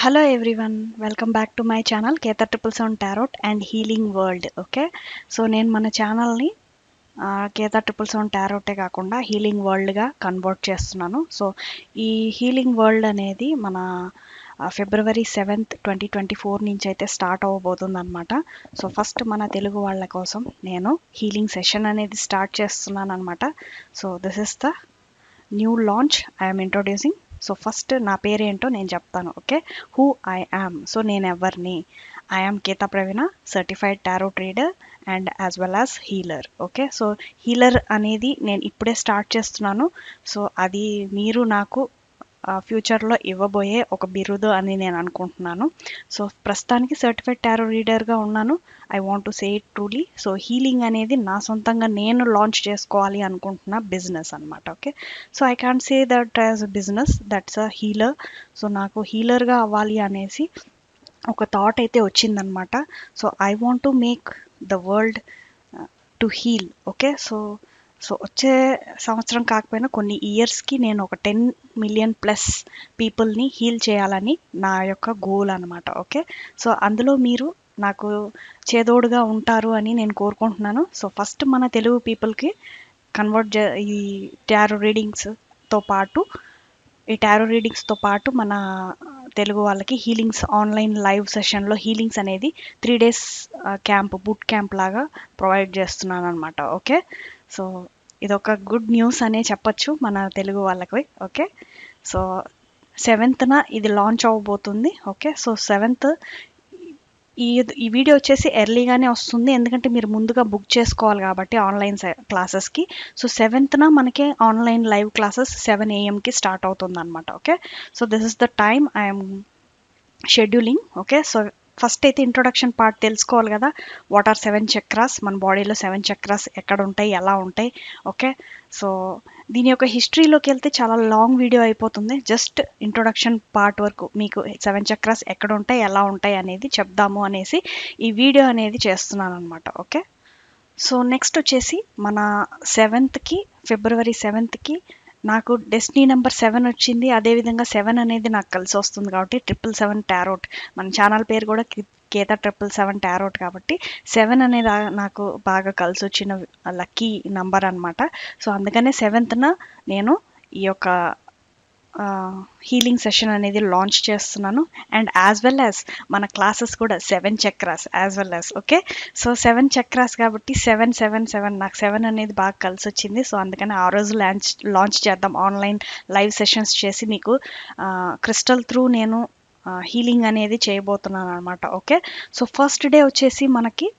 Hello everyone, welcome back to my channel Keta Triple Seven Tarot and Healing World. Okay, so నేను మన ఛానల్ని Ketha triple seven టారోటే కాకుండా healing వరల్డ్గా convert చేస్తున్నాను. So ఈ healing world అనేది మన ఫిబ్రవరి 7th 2024 నుంచి అయితే స్టార్ట్ అవ్వబోతుంది అనమాట. సో ఫస్ట్ మన తెలుగు వాళ్ళ కోసం నేను హీలింగ్ సెషన్ అనేది స్టార్ట్ చేస్తున్నాను అనమాట. So this is the new launch I'm introducing. So first నా పేరేంటో నేను చెప్తాను. Okay, who I am. So నేను ఎవరిని? I am Ketha Praveena, certified tarot reader and as well as healer. Okay, so healer అనేది నేను ఇప్పుడే స్టార్ట్ చేస్తున్నాను. సో అది మీరు నాకు ఫ్యూచర్లో ఇవ్వబోయే ఒక బిరుదు అని నేను అనుకుంటున్నాను. సో ప్రస్తుతానికి సర్టిఫైడ్ టారో రీడర్గా ఉన్నాను. I want to say it truly. So healing అనేది నా సొంతంగా నేను లాంచ్ చేసుకోవాలి అనుకుంటున్న బిజినెస్ అనమాట. Okay, so I can't say that as a business, that's a healer. So నాకు హీలర్గా అవ్వాలి అనేసి ఒక థాట్ అయితే వచ్చిందనమాట. So I want to make the world to heal. Okay, so వచ్చే సంవత్సరం కాకపోయినా కొన్ని ఇయర్స్కి నేను ఒక 10 million ప్లస్ పీపుల్ని హీల్ చేయాలని నా యొక్క గోల్ అనమాట. ఓకే, సో అందులో మీరు నాకు చేదోడుగా ఉంటారు అని నేను కోరుకుంటున్నాను. సో ఫస్ట్ మన తెలుగు పీపుల్కి ఈ టారో రీడింగ్స్తో పాటు మన తెలుగు వాళ్ళకి హీలింగ్స్ ఆన్లైన్ లైవ్ సెషన్లో హీలింగ్స్ అనేది 3 days క్యాంప్, బూట్ క్యాంప్ లాగా ప్రొవైడ్ చేస్తున్నాను అనమాట. ఓకే, సో ఇదొక గుడ్ న్యూస్ అనే చెప్పచ్చు మన తెలుగు వాళ్ళకి. ఓకే, సో 7th ఇది లాంచ్ అవ్వబోతుంది. ఓకే, సో 7th ఈ వీడియో వచ్చేసి ఎర్లీగానే వస్తుంది, ఎందుకంటే మీరు ముందుగా బుక్ చేసుకోవాలి కాబట్టి ఆన్లైన్ క్లాసెస్కి. సో 7th మనకి online live classes 7 AM start అవుతుంది అనమాట. Okay, so this is the time I'm scheduling. Okay, so first అయితే ఇంట్రొడక్షన్ పార్ట్ తెలుసుకోవాలి కదా. వాట్ ఆర్ 7 చక్రాస్, మన బాడీలో 7 చక్రాస్ ఎక్కడ ఉంటాయి, ఎలా ఉంటాయి. ఓకే, సో దీని యొక్క హిస్టరీలోకి వెళ్తే చాలా లాంగ్ వీడియో అయిపోతుంది. జస్ట్ ఇంట్రొడక్షన్ పార్ట్ వరకు మీకు 7 చక్రాస్ ఎక్కడ ఉంటాయి, ఎలా ఉంటాయి అనేది చెప్దాము అనేసి ఈ వీడియో అనేది చేస్తున్నాను అనమాట. ఓకే, సో నెక్స్ట్ వచ్చేసి మన ఫిబ్రవరి 7th నాకు డెస్టినీ నెంబర్ 7 వచ్చింది. అదేవిధంగా 7 అనేది నాకు కలిసి వస్తుంది కాబట్టి 777 టారోట్, మన ఛానల్ పేరు కూడా కేతా 777 టారోట్ కాబట్టి 7 అనేది నాకు బాగా కలిసి వచ్చిన లక్కీ నంబర్ అనమాట. సో అందుకనే 7th నేను ఈ యొక్క హీలింగ్ సెషన్ అనేది లాంచ్ చేస్తున్నాను. అండ్ యాజ్ వెల్ యాజ్ మన క్లాసెస్ కూడా 7 chakras as well as. Okay, so 7 chakras కాబట్టి 777 నాకు 7 అనేది బాగా కలిసి వచ్చింది. సో అందుకని ఆ రోజు లాంచ్ చేద్దాం, ఆన్లైన్ లైవ్ సెషన్స్ చేసి మీకు క్రిస్టల్ త్రూ నేను హీలింగ్ అనేది చేయబోతున్నాను అనమాట. ఓకే, సో ఫస్ట్ డే వచ్చేసి మనకి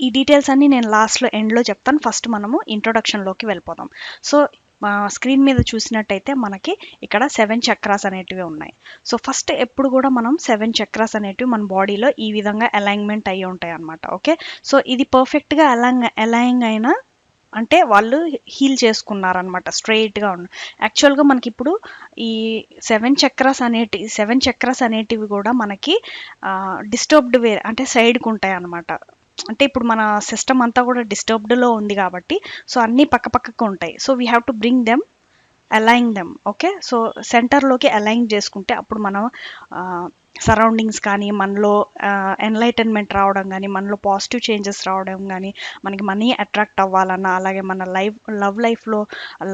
ఈ డీటెయిల్స్ అన్నీ నేను లాస్ట్లో ఎండ్లో చెప్తాను. ఫస్ట్ మనము ఇంట్రొడక్షన్లోకి వెళ్ళిపోదాం. సో స్క్రీన్ మీద చూసినట్టయితే మనకి ఇక్కడ 7 చక్రాస్ అనేటివి ఉన్నాయి. సో ఫస్ట్ ఎప్పుడు కూడా మనం 7 చక్రాస్ అనేటివి మన బాడీలో ఈ విధంగా అలైన్మెంట్ అయ్యి ఉంటాయి అనమాట. ఓకే, సో ఇది పర్ఫెక్ట్గా అలైన్ అయినా అంటే వాళ్ళు హీల్ చేసుకున్నారనమాట, స్ట్రైట్గా ఉన్న. యాక్చువల్గా మనకి ఇప్పుడు ఈ 7 చక్రాస్ అనేటివి కూడా మనకి డిస్టర్బ్డ్ అంటే సైడ్కి ఉంటాయి అనమాట. అంటే ఇప్పుడు మన సిస్టమ్ అంతా కూడా డిస్టర్బ్డ్లో ఉంది కాబట్టి సో అన్నీ పక్కకు ఉంటాయి. So we have to bring them, align them. Okay, so సెంటర్లోకి అలైన్ చేసుకుంటే అప్పుడు మనం సరౌండింగ్స్ కానీ, మనలో ఎన్లైటన్మెంట్ రావడం కానీ, మనలో పాజిటివ్ చేంజెస్ రావడం కానీ, మనకి మనీ అట్రాక్ట్ అవ్వాలన్నా, అలాగే మన లవ్ లైఫ్లో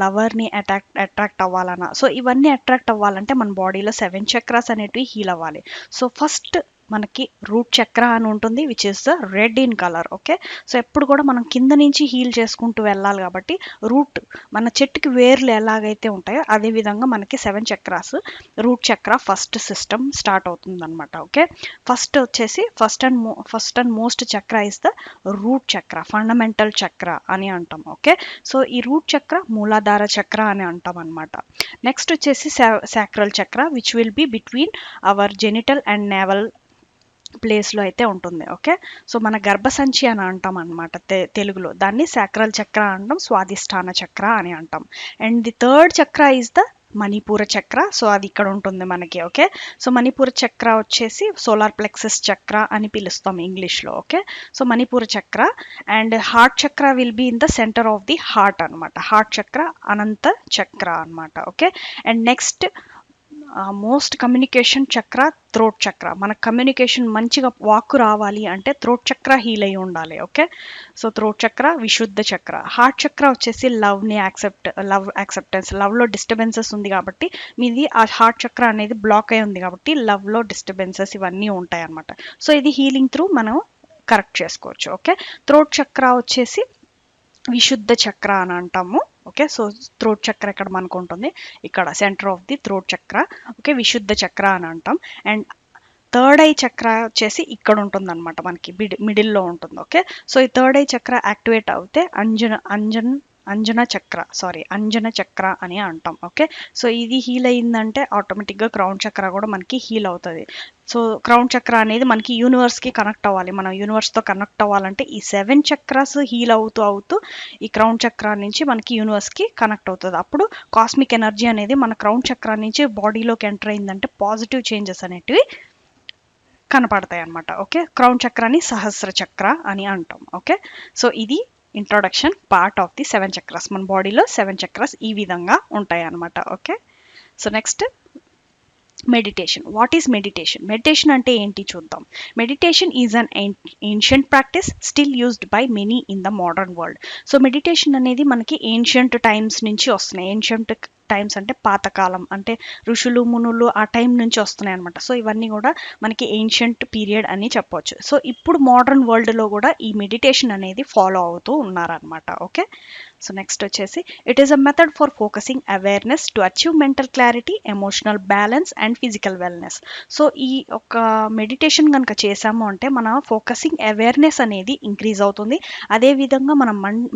లవర్ని అట్రాక్ట్ అవ్వాలన్నా, సో ఇవన్నీ అట్రాక్ట్ అవ్వాలంటే మన బాడీలో 7 చక్రాస్ అనేటివి హీల్ అవ్వాలి. సో ఫస్ట్ మనకి రూట్ చక్ర అని ఉంటుంది, which is the red in colour. Okay, so ఎప్పుడు కూడా మనం కింద నుంచి హీల్ చేసుకుంటూ వెళ్ళాలి కాబట్టి రూట్, మన చెట్టుకి వేర్లు ఎలాగైతే ఉంటాయో అదే విధంగా మనకి 7 చక్రాస్ రూట్ చక్ర ఫస్ట్ సిస్టమ్ స్టార్ట్ అవుతుంది అనమాట. ఓకే, ఫస్ట్ వచ్చేసి ఫస్ట్ అండ్ మోస్ట్ చక్ర ఇస్ ద రూట్ చక్ర, ఫండమెంటల్ చక్ర అని అంటాం. ఓకే, సో ఈ రూట్ చక్ర మూలాధార చక్ర అని అంటాం అనమాట. నెక్స్ట్ వచ్చేసి సాక్రల్ చక్ర, which will be between hour genital and naval ప్లేస్లో అయితే ఉంటుంది. ఓకే, సో మన గర్భసంచి అని అంటాం అనమాట తెలుగులో, దాన్ని సాక్రల్ చక్ర అంటాం, స్వాదిష్టాన చక్ర అని అంటాం. అండ్ ది థర్డ్ చక్ర ఈజ్ ద మణిపూర చక్ర. సో అది ఇక్కడ ఉంటుంది మనకి. ఓకే, సో మణిపూర చక్ర వచ్చేసి సోలార్ ప్లెక్సస్ చక్ర అని పిలుస్తాం ఇంగ్లీష్లో. Okay, so Manipura chakra and heart chakra will be in the centre of the heart అనమాట. హార్ట్ చక్ర అనంత చక్ర అనమాట. Okay, and next most communication chakra throat chakra. మన కమ్యూనికేషన్ మంచిగా వాక్కు రావాలి అంటే థ్రోట్ చక్ర హీల్ అయి ఉండాలి. ఓకే, సో థ్రోట్ చక్ర విశుద్ధ చక్ర. హార్ట్ చక్ర వచ్చేసి లవ్ యాక్సెప్టెన్స్, లవ్లో డిస్టర్బెన్సెస్ ఉంది కాబట్టి మీది ఆ హార్ట్ చక్ర అనేది బ్లాక్ అయి ఉంది కాబట్టి లవ్లో డిస్టర్బెన్సెస్ ఇవన్నీ ఉంటాయి అన్నమాట. సో ఇది హీలింగ్ త్రూ మనం కరెక్ట్ చేసుకోవచ్చు. ఓకే, థ్రోట్ చక్ర వచ్చేసి విశుద్ధ చక్ర అని అంటాము. ఓకే, సో థ్రోట్ చక్ర ఇక్కడ మనకు ఉంటుంది, ఇక్కడ సెంటర్ ఆఫ్ ది థ్రోట్ చక్ర. ఓకే, విశుద్ధ చక్ర అని అంటాం. అండ్ థర్డ్ ఐ చక్ర వచ్చేసి ఇక్కడ ఉంటుంది అనమాట, మనకి మిడిల్లో ఉంటుంది. ఓకే, సో ఈ థర్డ్ ఐ చక్ర యాక్టివేట్ అవుతే అంజన చక్ర అని అంటాం. ఓకే, సో ఇది హీల్ అయిందంటే ఆటోమేటిక్గా క్రౌన్ చక్ర కూడా మనకి హీల్ అవుతుంది. సో క్రౌన్ చక్ర అనేది మనకి యూనివర్స్కి కనెక్ట్ అవ్వాలి. మనం యూనివర్స్తో కనెక్ట్ అవ్వాలంటే ఈ 7 చక్రాస్ హీల్ అవుతూ ఈ క్రౌన్ చక్ర నుంచి మనకి యూనివర్స్కి కనెక్ట్ అవుతుంది. అప్పుడు కాస్మిక్ ఎనర్జీ అనేది మన క్రౌన్ చక్ర నుంచి బాడీలోకి ఎంటర్ అయిందంటే పాజిటివ్ చేంజెస్ అనేటివి కనపడతాయి అన్నమాట. ఓకే, క్రౌన్ చక్రాన్ని సహస్ర చక్ర అని అంటాం. ఓకే, సో ఇది introduction part of the 7 chakras. మన బాడీలో 7 చక్రాస్ ఈ విధంగా ఉంటాయి అన్నమాట. Okay, so next meditation. What is meditation? Meditation అంటే ఏంటి చూద్దాం. Meditation is an ancient practice still used by many in the modern world. So meditation అనేది మనకి ఏన్షియంట్ టైమ్స్ నుంచి వస్తున్నాయి. ఏన్షియంట్ టైమ్స్ అంటే పాతకాలం, అంటే ఋషులు మునులు ఆ టైం నుంచి వస్తున్నాయి అనమాట. సో ఇవన్నీ కూడా మనకి ఏన్షియంట్ పీరియడ్ అని చెప్పొచ్చు. సో ఇప్పుడు మోడర్న్ వరల్డ్లో కూడా ఈ మెడిటేషన్ అనేది ఫాలో అవుతూ ఉన్నారనమాట. ఓకే, సో నెక్స్ట్ వచ్చేసి it is a method for focusing awareness to achieve mental clarity, emotional balance and physical wellness. So ఈ ఒక మెడిటేషన్ కనుక చేసాము అంటే మన ఫోకసింగ్ అవేర్నెస్ అనేది ఇంక్రీజ్ అవుతుంది. అదేవిధంగా మన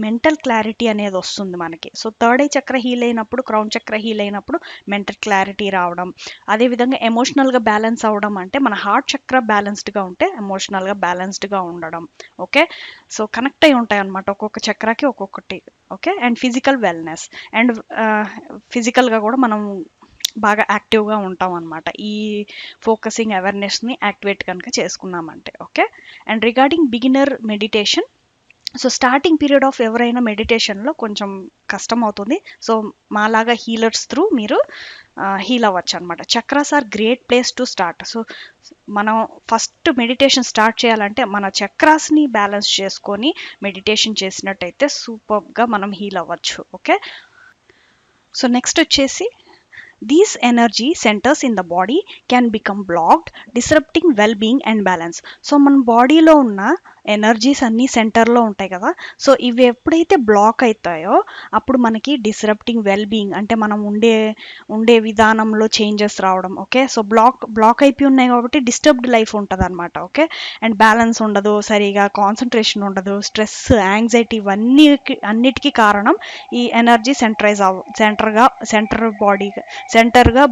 మెంటల్ క్లారిటీ అనేది వస్తుంది మనకి. సో థర్డ్ ఐ చక్ర హీల్ అయినప్పుడు, క్రౌన్ చక్ర హీల్ అయినప్పుడు మెంటల్ క్లారిటీ రావడం, అదేవిధంగా ఎమోషనల్గా బ్యాలెన్స్ అవ్వడం. అంటే మన హార్ట్ చక్ర బ్యాలెన్స్డ్గా ఉంటే ఎమోషనల్గా బ్యాలెన్స్డ్గా ఉండడం. ఓకే, సో కనెక్ట్ అయి ఉంటాయి అన్నమాట ఒక్కొక్క చక్రకి ఒక్కొక్కటి. Okay, and physical wellness, and ఫిజికల్గా కూడా మనం బాగా యాక్టివ్గా ఉంటాం అనమాట ఈ ఫోకసింగ్ అవేర్నెస్ని యాక్టివేట్ కనుక చేసుకున్నామంటే. Okay, and regarding beginner meditation, so starting period of ఎవరైనా మెడిటేషన్లో కొంచెం కష్టం అవుతుంది. సో మాలాగా హీలర్స్ త్రూ మీరు హీల్ అవ్వచ్చు అనమాట. Chakras are great place to start. So మనం ఫస్ట్ మెడిటేషన్ స్టార్ట్ చేయాలంటే మన చక్రాస్ని బ్యాలెన్స్ చేసుకొని మెడిటేషన్ చేసినట్టయితే సూపర్గా మనం హీల్ అవ్వచ్చు. ఓకే, సో నెక్స్ట్ వచ్చేసి these energy centers in the body can become blocked, disrupting well-being and balance. So మన బాడీలో ఉన్న ఎనర్జీస్ అన్నీ సెంటర్లో ఉంటాయి కదా. సో ఇవి ఎప్పుడైతే బ్లాక్ అవుతాయో అప్పుడు మనకి డిస్రప్టింగ్ వెల్-బీయింగ్, అంటే మనం ఉండే విధానంలో చేంజెస్ రావడం. ఓకే, సో బ్లాక్ అయిపోయి ఉన్నాయి కాబట్టి డిస్టర్బ్డ్ లైఫ్ ఉంటుంది అనమాట. ఓకే, అండ్ బ్యాలెన్స్ ఉండదు, సరిగా కాన్సన్ట్రేషన్ ఉండదు, స్ట్రెస్, యాంగ్జైటీ అన్నిటికీ కారణం ఈ ఎనర్జీ సెంటర్గా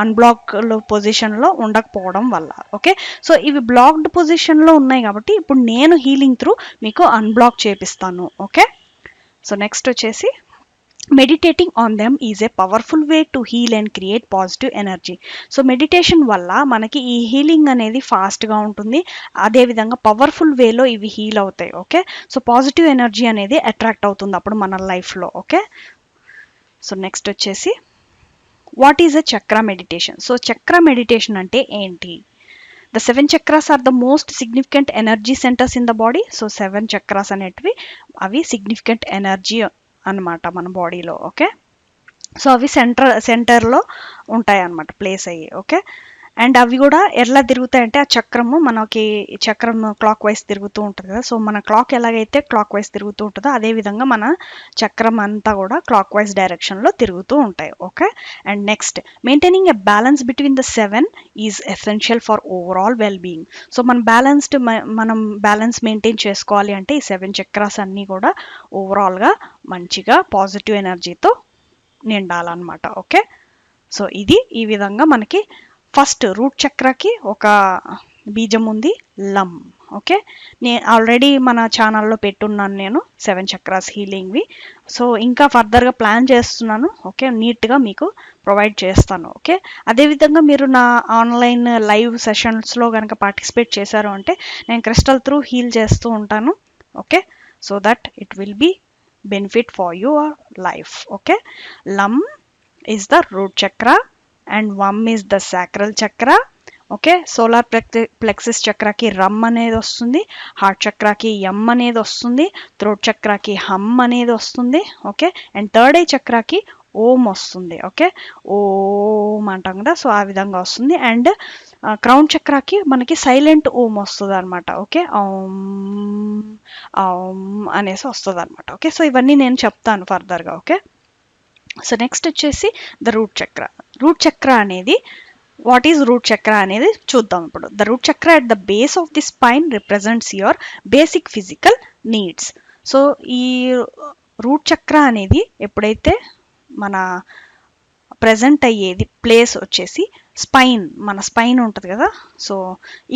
అన్బ్లాక్ పొజిషన్లో ఉండకపోవడం వల్ల. ఓకే, సో ఇవి బ్లాక్డ్ పొజిషన్లో ఉన్నాయి కాబట్టి ఇప్పుడు నేను హీలింగ్ త్రూ మీకు అన్బ్లాక్ చేపిస్తాను. ఓకే, సో నెక్స్ట్ వచ్చేసి meditating on them is a powerful way to heal and create positive energy. So meditation వల్ల మనకి ఈ హీలింగ్ అనేది ఫాస్ట్గా ఉంటుంది, అదేవిధంగా పవర్ఫుల్ వేలో ఇవి హీల్ అవుతాయి. ఓకే, సో పాజిటివ్ ఎనర్జీ అనేది అట్రాక్ట్ అవుతుంది అప్పుడు మన లైఫ్లో. ఓకే, సో నెక్స్ట్ వచ్చేసి వాట్ ఈజ్ ఎ చక్ర మెడిటేషన్? సో చక్ర మెడిటేషన్ అంటే ఏంటి? The 7 chakras are the most significant energy centers in the body. So 7 chakras అనేటివి అవి సిగ్నిఫికెంట్ ఎనర్జీ అన్నమాట మన బాడీలో. ఓకే, సో అవి సెంటర్లో ఉంటాయి అన్నమాట, ప్లేస్ అయ్యి. ఓకే, అండ్ అవి కూడా ఎలా తిరుగుతాయంటే ఆ చక్రము మనకి చక్రం క్లాక్ వైజ్ తిరుగుతూ ఉంటుంది కదా. సో మన క్లాక్ ఎలాగైతే క్లాక్ వైజ్ తిరుగుతూ ఉంటుందో అదేవిధంగా మన చక్రం అంతా కూడా క్లాక్ వైజ్ డైరెక్షన్లో తిరుగుతూ ఉంటాయి. Okay, and next maintaining a balance between the 7 is essential for overall well being. So మనం బ్యాలెన్స్ మెయింటైన్ చేసుకోవాలి అంటే ఈ 7 చక్రాస్ అన్నీ కూడా ఓవరాల్గా మంచిగా పాజిటివ్ ఎనర్జీతో నిండాలన్నమాట. ఓకే, సో ఇది ఈ విధంగా మనకి ఫస్ట్ రూట్ చక్రకి ఒక బీజం ఉంది, లమ్. ఓకే, నేను ఆల్రెడీ మన ఛానల్లో పెట్టున్నాను నేను 7 చక్రాస్ హీలింగ్వి. సో ఇంకా ఫర్దర్గా ప్లాన్ చేస్తున్నాను. ఓకే, నీట్గా మీకు ప్రొవైడ్ చేస్తాను. ఓకే, అదేవిధంగా మీరు నా ఆన్లైన్ లైవ్ సెషన్స్లో కనుక పార్టిసిపేట్ చేశారు అంటే నేను క్రిస్టల్ త్రూ హీల్ చేస్తూ ఉంటాను. Okay, so that it will be benefit for your life. Okay, lam is the root chakra and vam is the sacral chakra. Okay, solar plexus చక్రాకి రమ్ అనేది వస్తుంది, హార్ట్ చక్రాకి ఎమ్ అనేది వస్తుంది, థ్రోట్ చక్రాకి హమ్ అనేది వస్తుంది. ఓకే, అండ్ థర్డ్ ఐ చక్రాకి ఓం వస్తుంది. ఓకే, ఓం అంటాం కదా, సో ఆ విధంగా వస్తుంది. అండ్ క్రౌన్ చక్రాకి మనకి సైలెంట్ ఓం వస్తుంది అనమాట. ఓకే, ఓం ఓం అనేసి వస్తుంది అనమాట. ఓకే, సో ఇవన్నీ నేను చెప్తాను ఫర్దర్గా. ఓకే, సో నెక్స్ట్ వచ్చేసి ద రూట్ చక్ర. రూట్ చక్ర అనేది వాట్ ఈజ్ రూట్ చక్ర అనేది చూద్దాం ఇప్పుడు. ద రూట్ చక్ర at the base of the spine represents your basic physical needs. So ఈ రూట్ చక్ర అనేది ఎప్పుడైతే మన ప్రజెంట్ అయ్యేది ప్లేస్ వచ్చేసి స్పైన్, మన స్పైన్ ఉంటుంది కదా, సో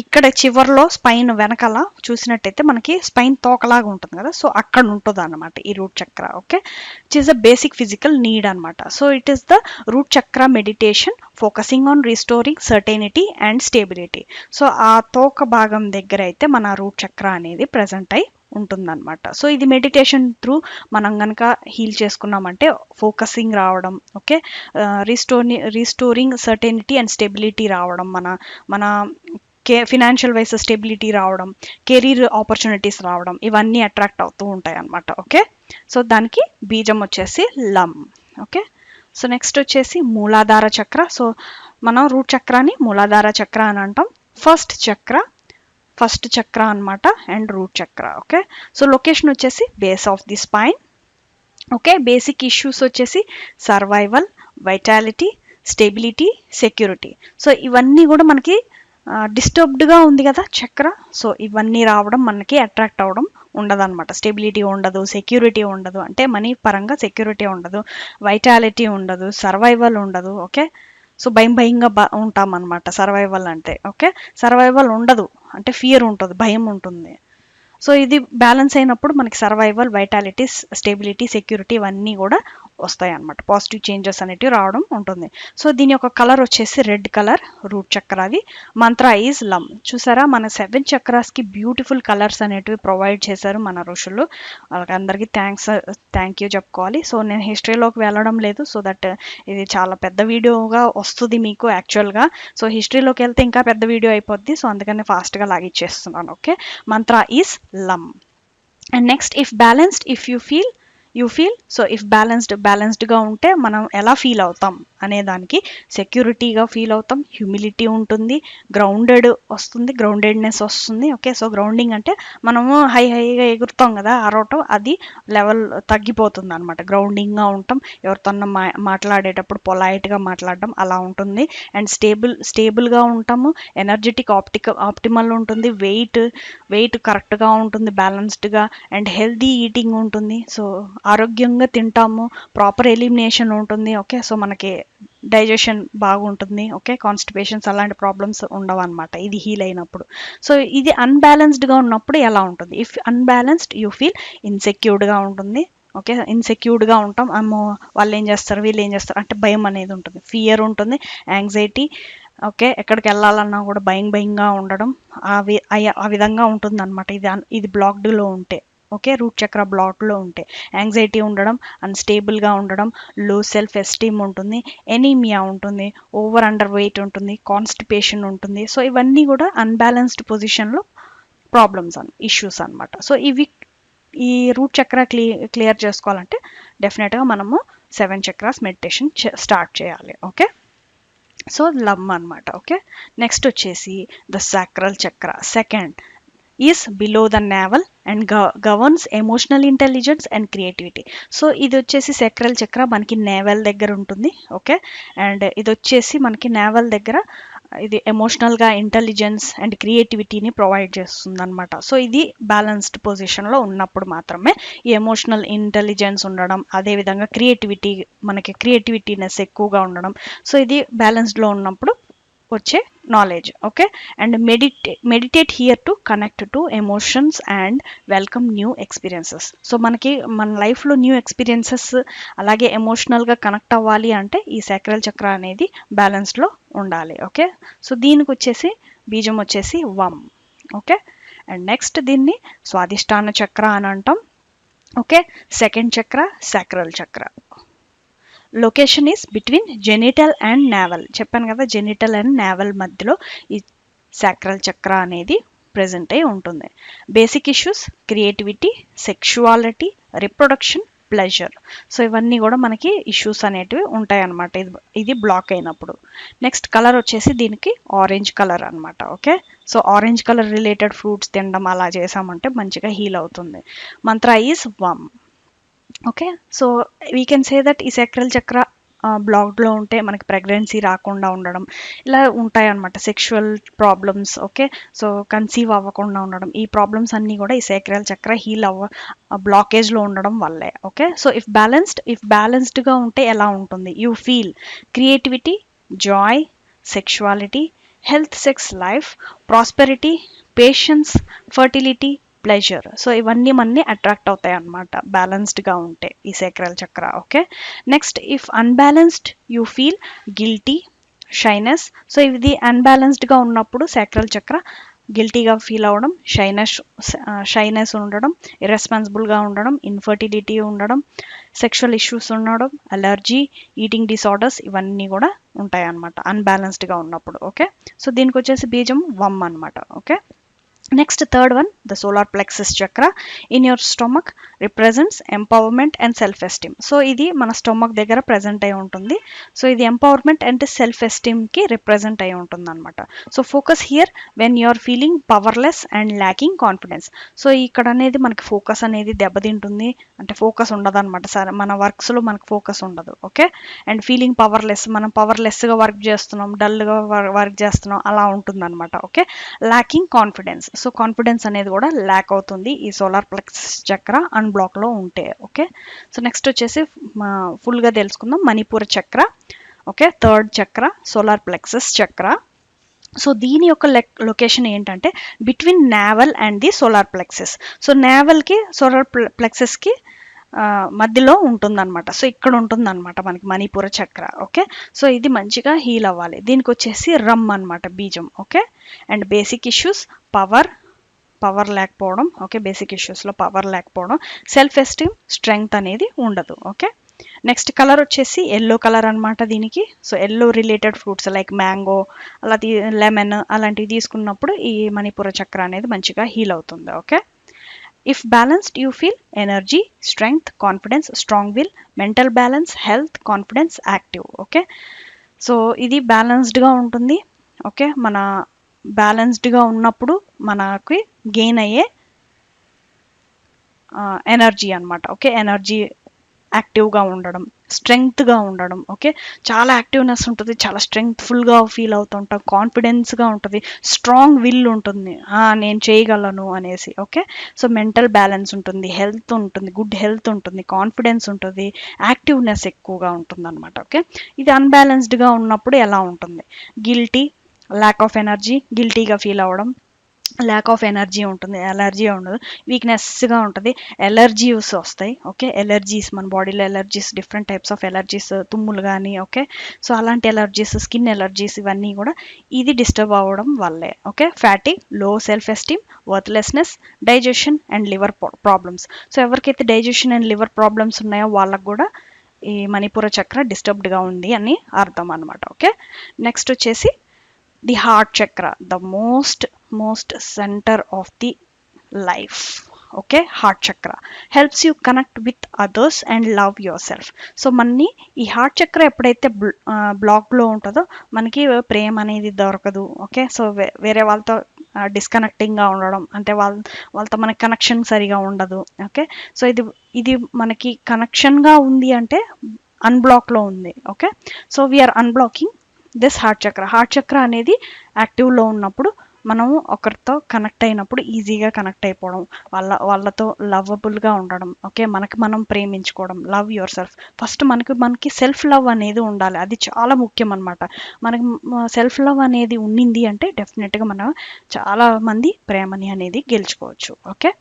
ఇక్కడ చివర్లో స్పైన్ వెనకాల చూసినట్టయితే మనకి స్పైన్ తోకలాగా ఉంటుంది కదా, సో అక్కడ ఉంటుంది అనమాట ఈ root chakra. Okay, it is the basic physical need అనమాట. So it is the root chakra meditation focusing on restoring certainty and stability. So ఆ తోక భాగం దగ్గర అయితే మన రూట్ చక్ర అనేది ప్రజెంట్ అయి ఉంటుందన్నమాట. సో ఇది మెడిటేషన్ త్రూ మనం కనుక హీల్ చేసుకున్నామంటే ఫోకసింగ్ రావడం, okay, restoring certainty and stability రావడం, మన ఫినాన్షియల్ వైస్ స్టెబిలిటీ రావడం, కెరీర్ ఆపర్చునిటీస్ రావడం, ఇవన్నీ అట్రాక్ట్ అవుతూ ఉంటాయి అన్నమాట. ఓకే, సో దానికి బీజం వచ్చేసి లమ్. ఓకే, సో నెక్స్ట్ వచ్చేసి మూలాధార చక్ర. సో మనం రూట్ చక్రాన్ని మూలాధార చక్ర అని అంటాం. ఫస్ట్ చక్ర అనమాట and root chakra. Okay, so location వచ్చేసి base of the spine. Okay, basic issues వచ్చేసి survival, vitality, stability, security. So ఇవన్నీ కూడా మనకి డిస్టర్బ్డ్గా ఉంది కదా చక్ర, సో ఇవన్నీ రావడం మనకి అట్రాక్ట్ అవ్వడం ఉండదు అనమాట. స్టెబిలిటీ ఉండదు, సెక్యూరిటీ ఉండదు, అంటే మనీ పరంగా సెక్యూరిటీ ఉండదు, వైటాలిటీ ఉండదు, సర్వైవల్ ఉండదు. ఓకే, సో భయంగా ఉంటాం అనమాట సర్వైవల్ అంటే. ఓకే, సర్వైవల్ ఉండదు అంటే ఫియర్ ఉంటుంది, భయం ఉంటుంది. సో ఇది బ్యాలెన్స్ అయినప్పుడు మనకి సర్వైవల్, వైటాలిటీ, స్టెబిలిటీ, సెక్యూరిటీ ఇవన్నీ కూడా వస్తాయి అన్నమాట. పాజిటివ్ చేంజెస్ అనేటివి రావడం ఉంటుంది. సో దీని యొక్క కలర్ వచ్చేసి red colour, route చక్రాది. Mantra is లమ్. చూసారా, మన 7 చక్రాస్కి బ్యూటిఫుల్ కలర్స్ అనేటివి ప్రొవైడ్ చేశారు మన ఋషులు. వాళ్ళకి అందరికీ థ్యాంక్ యూ చెప్పుకోవాలి. సో నేను హిస్టరీలోకి వెళ్ళడం లేదు, సో దట్ ఇది చాలా పెద్ద వీడియోగా వస్తుంది మీకు యాక్చువల్గా. సో హిస్టరీలోకి వెళ్తే ఇంకా పెద్ద వీడియో అయిపోద్ది, సో అందుకని ఫాస్ట్గా లాగిచ్చేస్తున్నాను. Okay, mantra is lam. And next if balanced, if you feel. So if బ్యాలెన్స్డ్గా ఉంటే మనం ఎలా ఫీల్ అవుతాం అనే దానికి సెక్యూరిటీగా ఫీల్ అవుతాం, హ్యూమిలిటీ ఉంటుంది, గ్రౌండెడ్ వస్తుంది, గ్రౌండెడ్నెస్ వస్తుంది. ఓకే, సో గ్రౌండింగ్ అంటే మనము హైగా ఎగురుతాం కదా, అరవటం, అది లెవెల్ తగ్గిపోతుంది అనమాట. గ్రౌండింగ్గా ఉంటాం, ఎవరితో మాట్లాడేటప్పుడు పొలైట్గా మాట్లాడడం అలా ఉంటుంది. అండ్ స్టేబుల్గా ఉంటాము, ఎనర్జెటిక్ ఆప్టిమల్ ఉంటుంది, వెయిట్ కరెక్ట్గా ఉంటుంది, బ్యాలెన్స్డ్గా. అండ్ హెల్దీ ఈటింగ్ ఉంటుంది, సో ఆరోగ్యంగా తింటాము, ప్రాపర్ ఎలిమినేషన్ ఉంటుంది. ఓకే, సో మనకి డైజెషన్ బాగుంటుంది. ఓకే, కాన్స్టిపేషన్స్ అలాంటి ప్రాబ్లమ్స్ ఉండవు అనమాట ఇది హీల్ అయినప్పుడు. సో ఇది అన్బ్యాలెన్స్డ్గా ఉన్నప్పుడు ఎలా ఉంటుంది? ఇఫ్ అన్బ్యాలెన్స్డ్ యూ ఫీల్ ఇన్సెక్యూర్డ్గా ఉంటుంది. ఓకే, ఇన్సెక్యూర్డ్గా ఉంటాం, అమ్మో వాళ్ళు ఏం చేస్తారు, వీళ్ళు ఏం చేస్తారు అంటే భయం అనేది ఉంటుంది, ఫియర్ ఉంటుంది, యాంగ్జైటీ. ఓకే, ఎక్కడికి వెళ్ళాలన్నా కూడా భయంగా ఉండడం, ఆ విధంగా ఉంటుంది అనమాట ఇది బ్లాక్డ్లో ఉంటే. ఓకే, రూట్ చక్ర బ్లాక్లో ఉంటే యాంగ్జైటీ ఉండడం, అన్స్టేబుల్గా ఉండడం, లో సెల్ఫ్ ఎస్టీమ్ ఉంటుంది, ఎనీమియా ఉంటుంది, ఓవర్ అండర్ వెయిట్ ఉంటుంది, కాన్స్టిపేషన్ ఉంటుంది. సో ఇవన్నీ కూడా అన్బ్యాలెన్స్డ్ పొజిషన్లో ప్రాబ్లమ్స్ ఇష్యూస్ అనమాట. సో ఈ రూట్ చక్ర క్లియర్ చేసుకోవాలంటే డెఫినెట్గా మనము 7 చక్రాస్ మెడిటేషన్ స్టార్ట్ చేయాలి. ఓకే, సో లమ్ అనమాట. ఓకే, నెక్స్ట్ వచ్చేసి ద సాక్రల్ చక్ర second is below the naval and governs emotional intelligence and creativity. So ఇది వచ్చేసి సాక్రల్ చక్ర మనకి నేవల్ దగ్గర ఉంటుంది. ఓకే, అండ్ ఇది వచ్చేసి మనకి నేవల్ దగ్గర ఇది ఎమోషనల్గా ఇంటెలిజెన్స్ అండ్ క్రియేటివిటీని ప్రొవైడ్ చేస్తుంది అనమాట. సో ఇది బ్యాలెన్స్డ్ పొజిషన్లో ఉన్నప్పుడు మాత్రమే ఈ ఎమోషనల్ ఇంటెలిజెన్స్ ఉండడం, అదేవిధంగా మనకి క్రియేటివిటీనెస్ ఎక్కువగా ఉండడం. సో ఇది బ్యాలెన్స్డ్లో ఉన్నప్పుడు వచ్చే knowledge. Okay, and meditate here to connect to emotions and welcome new experiences. So మన లైఫ్లో న్యూ ఎక్స్పీరియన్సెస్ అలాగే ఎమోషనల్గా కనెక్ట్ అవ్వాలి అంటే ఈ సాక్రల్ చక్ర అనేది బ్యాలెన్స్డ్లో ఉండాలి. ఓకే, సో దీనికి వచ్చేసి బీజం వచ్చేసి వమ్. ఓకే, అండ్ నెక్స్ట్ దీన్ని స్వాదిష్టాన చక్ర అని అంటాం. Okay, second chakra sacral chakra. Location is between genital and navel. చెప్పాను కదా, జెనిటల్ అండ్ నావల్ మధ్యలో ఈ సాక్రల్ చక్ర అనేది ప్రెజెంట్ అయి ఉంటుంది. Basic issues creativity, sexuality, reproduction, pleasure. So ఇవన్నీ కూడా మనకి ఇష్యూస్ అనేటివి ఉంటాయి అన్నమాట ఇది బ్లాక్ అయినప్పుడు. నెక్స్ట్ కలర్ వచ్చేసి దీనికి ఆరెంజ్ కలర్ అనమాట. Okay, so orange colour related fruits తినడం అలా చేసామంటే మంచిగా హీల్ అవుతుంది. Mantra is vam. Okay, so we can say that ఈ సాక్రల్ చక్ర బ్లాక్లో ఉంటే మనకి ప్రెగ్నెన్సీ రాకుండా ఉండడం ఇలా ఉంటాయి అన్నమాట. Sexual problems, okay, so conceive అవ్వకుండా ఉండడం, ఈ ప్రాబ్లమ్స్ అన్నీ కూడా ఈ సాక్రల్ చక్ర హీల్ బ్లాకేజ్లో ఉండడం వల్లే. ఓకే, సో ఇఫ్ బ్యాలెన్స్డ్గా ఉంటే ఎలా ఉంటుంది? You feel creativity, Joy, sexuality, health, sex life, prosperity, patience, fertility, pleasure. So ఇవన్నీ మనని అట్రాక్ట్ అవుతాయి అన్నమాట బ్యాలెన్స్డ్గా ఉంటే ఈ sacral chakra. Okay, next if unbalanced you feel guilty, shyness. So ఇది అన్బ్యాలెన్స్డ్గా ఉన్నప్పుడు సాక్రల్ చక్ర గిల్టీగా ఫీల్ అవ్వడం, షైనెస్ ఉండడం, ఇర్రెస్పాన్సిబుల్గా ఉండడం, ఇన్ఫర్టిలిటీ ఉండడం, సెక్షువల్ ఇష్యూస్ ఉండడం, అలర్జీ, ఈటింగ్ డిసార్డర్స్, ఇవన్నీ కూడా ఉంటాయి అన్నమాట అన్బ్యాలెన్స్డ్గా ఉన్నప్పుడు. ఓకే, సో దీనికి వచ్చేసి బీజం వమ్ అనమాట. Okay, next third one, the solar plexus chakra in your stomach represents empowerment and self esteem. So ఇది మన స్టొమక్ దగ్గర ప్రజెంట్ అయి ఉంటుంది. సో ఇది ఎంపవర్మెంట్ అండ్ సెల్ఫ్ ఎస్టీమ్కి రిప్రజెంట్ అయి ఉంటుంది అనమాట. So focus here when you're feeling powerless and lacking confidence. So ఇక్కడ అనేది మనకి ఫోకస్ అనేది దెబ్బతింటుంది, అంటే ఫోకస్ ఉండదు అనమాట. సరే, మన వర్క్స్లో మనకు ఫోకస్ ఉండదు. ఓకే, అండ్ ఫీలింగ్ పవర్లెస్, మనం పవర్లెస్గా వర్క్ చేస్తున్నాం, డల్గా వర్క్ చేస్తున్నాం, అలా ఉంటుంది అనమాట. Okay, lacking confidence. So confidence అనేది కూడా ల్యాక్ అవుతుంది ఈ సోలార్ ప్లెక్సస్ చక్ర అన్బ్లాక్లో ఉంటే. ఓకే, సో నెక్స్ట్ వచ్చేసి ఫుల్గా తెలుసుకుందాం Manipura chakra. Okay, third chakra solar plexus chakra. So దీని యొక్క లొకేషన్ ఏంటంటే between navel and the solar plexus. So నావల్కి సోలార్ ప్లెక్సస్కి మధ్యలో ఉంటుందన్నమాట. సో ఇక్కడ ఉంటుందన్నమాట మనకి మణిపూర చక్ర. ఓకే, సో ఇది మంచిగా హీల్ అవ్వాలి. దీనికి వచ్చేసి రమ్ అనమాట బీజం. Okay, and basic issues power లేకపోవడం. ఓకే, బేసిక్ ఇష్యూస్లో పవర్ లేకపోవడం, సెల్ఫ్ ఎస్టీమ్, స్ట్రెంగ్త్ అనేది ఉండదు. ఓకే, నెక్స్ట్ కలర్ వచ్చేసి ఎల్లో కలర్ అనమాట దీనికి. So yellow related fruits like mango, అలా లెమన్ అలాంటివి తీసుకున్నప్పుడు ఈ మణిపూర చక్ర అనేది మంచిగా హీల్ అవుతుంది. Okay, if balanced you feel energy, strength, confidence, strong will, mental balance, health, confidence, active. Okay, so ఇది బ్యాలెన్స్డ్గా ఉంటుంది. ఓకే, మన బ్యాలెన్స్డ్గా ఉన్నప్పుడు మనకి గెయిన్ అయ్యే ఎనర్జీ అనమాట. ఓకే, ఎనర్జీ, యాక్టివ్గా ఉండడం, స్ట్రెంగ్త్గా ఉండడం. ఓకే, చాలా యాక్టివ్నెస్ ఉంటుంది, చాలా స్ట్రెంగ్త్ఫుల్గా ఫీల్ అవుతుంటాం, కాన్ఫిడెన్స్గా ఉంటుంది, స్ట్రాంగ్ విల్ ఉంటుంది, నేను చేయగలను అనేసి. ఓకే, సో మెంటల్ బ్యాలెన్స్ ఉంటుంది, హెల్త్ ఉంటుంది, గుడ్ హెల్త్ ఉంటుంది, కాన్ఫిడెన్స్ ఉంటుంది, యాక్టివ్నెస్ ఎక్కువగా ఉంటుంది అనమాట. ఓకే, ఇది అన్బ్యాలెన్స్డ్గా ఉన్నప్పుడు ఎలా ఉంటుంది? గిల్టీ, ల్యాక్ ఆఫ్ ఎనర్జీ, గిల్టీగా ఫీల్ అవ్వడం, ల్యాక్ ఆఫ్ ఎనర్జీ ఉంటుంది, ఎలర్జీ ఉండదు, వీక్నెస్గా ఉంటుంది, ఎలర్జీస్ వస్తాయి. ఓకే, ఎలర్జీస్, మన బాడీలో allergies, different types of allergies, తుమ్ములు కానీ. ఓకే, సో అలాంటి ఎలర్జీస్, స్కిన్ ఎలర్జీస్, ఇవన్నీ కూడా ఇది డిస్టర్బ్ అవ్వడం వల్లే. Okay, fatty, low self esteem, worthlessness, digestion and liver problems. So ఎవరికైతే డైజెషన్ అండ్ లివర్ ప్రాబ్లమ్స్ ఉన్నాయో వాళ్ళకు కూడా ఈ మణిపూర చక్ర డిస్టర్బ్డ్గా ఉంది అని అర్థం అనమాట. ఓకే, నెక్స్ట్ వచ్చేసి the heart chakra, the most centre of the life. Okay, heart chakra helps you connect with others and love your self. So మనని ఈ హార్ట్ చక్ర ఎప్పుడైతే బ్లాక్లో ఉంటుందో మనకి ప్రేమ అనేది దొరకదు. ఓకే, సో వేరే వాళ్ళతో డిస్కనెక్టింగ్గా ఉండడం, అంటే వాళ్ళతో మనకి కనెక్షన్ సరిగా ఉండదు. ఓకే, సో ఇది మనకి కనెక్షన్గా ఉంది అంటే అన్బ్లాక్లో ఉంది. Okay, so we're unblocking this heart chakra అనేది యాక్టివ్లో ఉన్నప్పుడు మనము ఒకరితో కనెక్ట్ అయినప్పుడు ఈజీగా కనెక్ట్ అయిపోవడం, వాళ్ళతో లవబుల్గా ఉండడం. ఓకే, మనకి మనం ప్రేమించుకోవడం, లవ్ యువర్ సెల్ఫ్. ఫస్ట్ మనకి సెల్ఫ్ లవ్ అనేది ఉండాలి, అది చాలా ముఖ్యం అనమాట. మనకి సెల్ఫ్ లవ్ అనేది ఉండింది అంటే డెఫినెట్గా మనం చాలా మంది ప్రేమని అనేది గెలుచుకోవచ్చు. ఓకే,